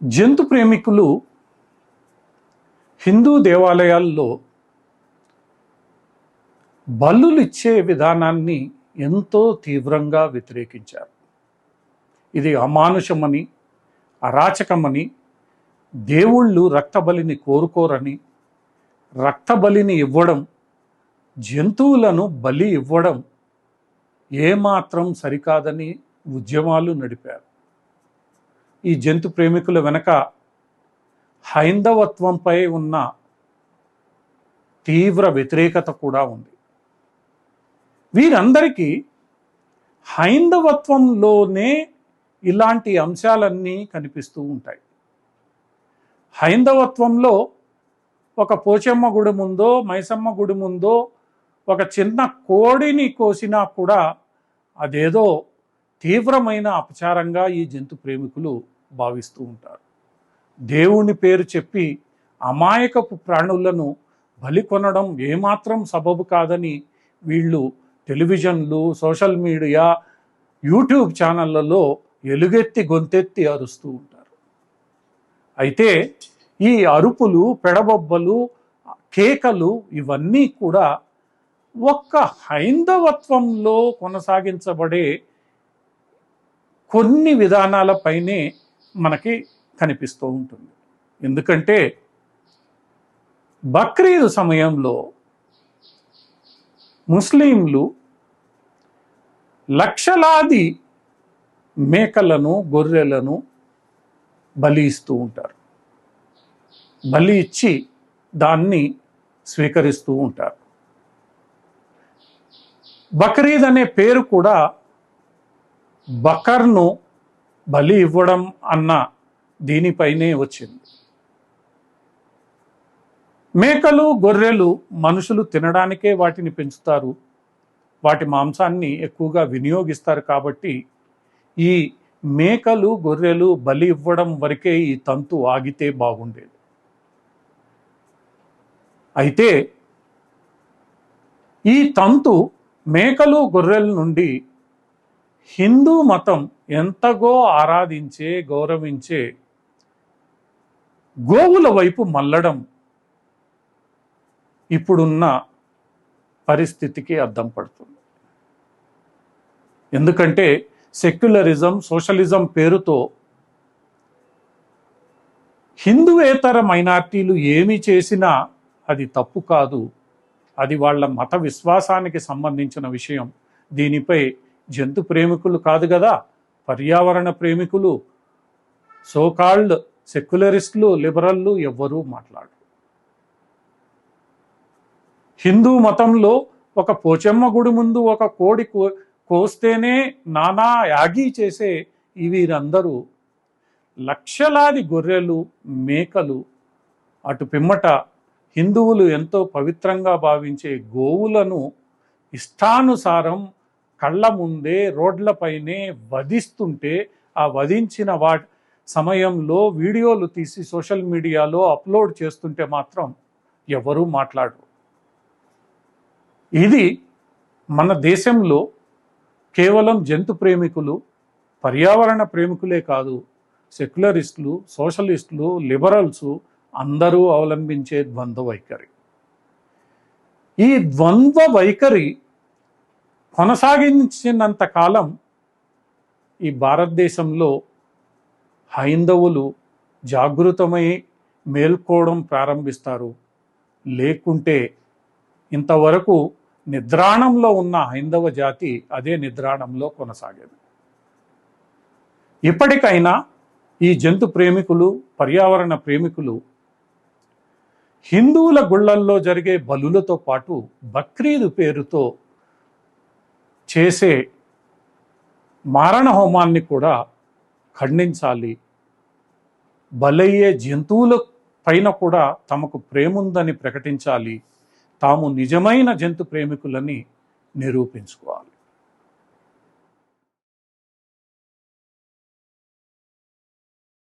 జంతు ప్రేమికులు హిందూ దేవాలయాల్లో బలులు ఇచ్చే విధానాన్ని ఎంతో తీవ్రంగా వ్యతిరేకించారు. ఇది అమానుషమని, అరాచకమని, దేవుళ్ళు రక్తబలిని కోరుకోరని, రక్తబలిని ఇవ్వడం, జంతువులను బలి ఇవ్వడం ఏమాత్రం సరికాదని ఉద్యమాలు నడిపారు. ఈ జంతు ప్రేమికుల వెనక హైందవత్వంపై ఉన్న తీవ్ర వ్యతిరేకత కూడా ఉంది. వీరందరికీ హైందవత్వంలోనే ఇలాంటి అంశాలన్నీ కనిపిస్తూ ఉంటాయి. హైందవత్వంలో ఒక పోచమ్మ గుడి ముందో, మైసమ్మ గుడి ముందో ఒక చిన్న కోడిని కోసినా కూడా అదేదో తీవ్రమైన అపచారంగా ఈ జంతు ప్రేమికులు భావిస్తూ ఉంటారు. దేవుని పేరు చెప్పి అమాయకపు ప్రాణులను బలి కొనడం ఏమాత్రం సబబు కాదని వీళ్ళు టెలివిజన్లు, సోషల్ మీడియా, యూట్యూబ్ ఛానళ్లలో ఎలుగెత్తి గొంతెత్తి అరుస్తూ ఉంటారు. అయితే ఈ అరుపులు, పెడబొబ్బలు, కేకలు ఇవన్నీ కూడా ఒక్క హైందవత్వంలో కొనసాగించబడే కొన్ని విధానాలపైనే మనకి కనిపిస్తూ ఉంటుంది. ఎందుకంటే బక్రీద్ సమయంలో ముస్లింలు లక్షలాది మేకలను, గొర్రెలను బలి ఇస్తూ ఉంటారు. బలి ఇచ్చి దాన్ని స్వీకరిస్తూ ఉంటారు. బక్రీద్ అనే పేరు కూడా బకర్ను బలి ఇవ్వడం అన్న దీనిపైనే వచ్చింది. మేకలు, గొర్రెలు మనుషులు తినడానికే వాటిని పెంచుతారు, వాటి మాంసాన్ని ఎక్కువగా వినియోగిస్తారు. కాబట్టి ఈ మేకలు, గొర్రెలు బలి ఇవ్వడం వరకే ఈ తంతు ఆగితే బాగుండేది. అయితే ఈ తంతు మేకలు, గొర్రెల నుండి హిందూ మతం ఎంతగో ఆరాధించే, గౌరవించే గోవుల వైపు మళ్ళడం ఇప్పుడున్న పరిస్థితికి అద్దం పడుతుంది. ఎందుకంటే సెక్యులరిజం, సోషలిజం పేరుతో హిందూయేతర మైనార్టీలు ఏమి చేసినా అది తప్పు కాదు, అది వాళ్ళ మత విశ్వాసానికి సంబంధించిన విషయం. దీనిపై జంతు ప్రేమికులు కాదు కదా, పర్యావరణ ప్రేమికులు, సోకాల్డ్ సెక్యులరిస్టులు, లిబరల్లు ఎవ్వరూ మాట్లాడరు. హిందూ మతంలో ఒక పోచమ్మ గుడి ముందు ఒక కోడి కోస్తేనే నానా యాగి చేసే వీరందరూ లక్షలాది గొర్రెలు, మేకలు, అటు పిమ్మట హిందువులు ఎంతో పవిత్రంగా భావించే గోవులను ఇష్టానుసారం కళ్ళ ముందే రోడ్లపైనే వధిస్తుంటే, ఆ వధించిన సమయంలో వీడియోలు తీసి సోషల్ మీడియాలో అప్లోడ్ చేస్తుంటే మాత్రం ఎవరూ మాట్లాడరు. ఇది మన దేశంలో కేవలం జంతు ప్రేమికులు, పర్యావరణ ప్రేమికులే కాదు, సెక్యులరిస్టులు, సోషలిస్టులు, లిబరల్స్ అందరూ అవలంబించే ద్వంద్వ వైఖరి. ఈ ద్వంద్వ వైఖరి కొనసాగించినంత కాలం ఈ భారతదేశంలో హైందవులు జాగృతమై మేల్కోవడం ప్రారంభిస్తారు. లేకుంటే ఇంతవరకు నిద్రాణంలో ఉన్న హైందవ జాతి అదే నిద్రాణంలో కొనసాగేది. ఇప్పటికైనా ఈ జంతు ప్రేమికులు, పర్యావరణ ప్రేమికులు హిందువుల గుళ్ళల్లో జరిగే బలులతో పాటు బక్రీద్ పేరుతో చేసే మారణ హోమాన్ని కూడా ఖండించాలి. బలయ్యే జంతువుల పైన కూడా తమకు ప్రేముందని ప్రకటించాలి. తాము నిజమైన జంతు ప్రేమికులని నిరూపించుకోవాలి.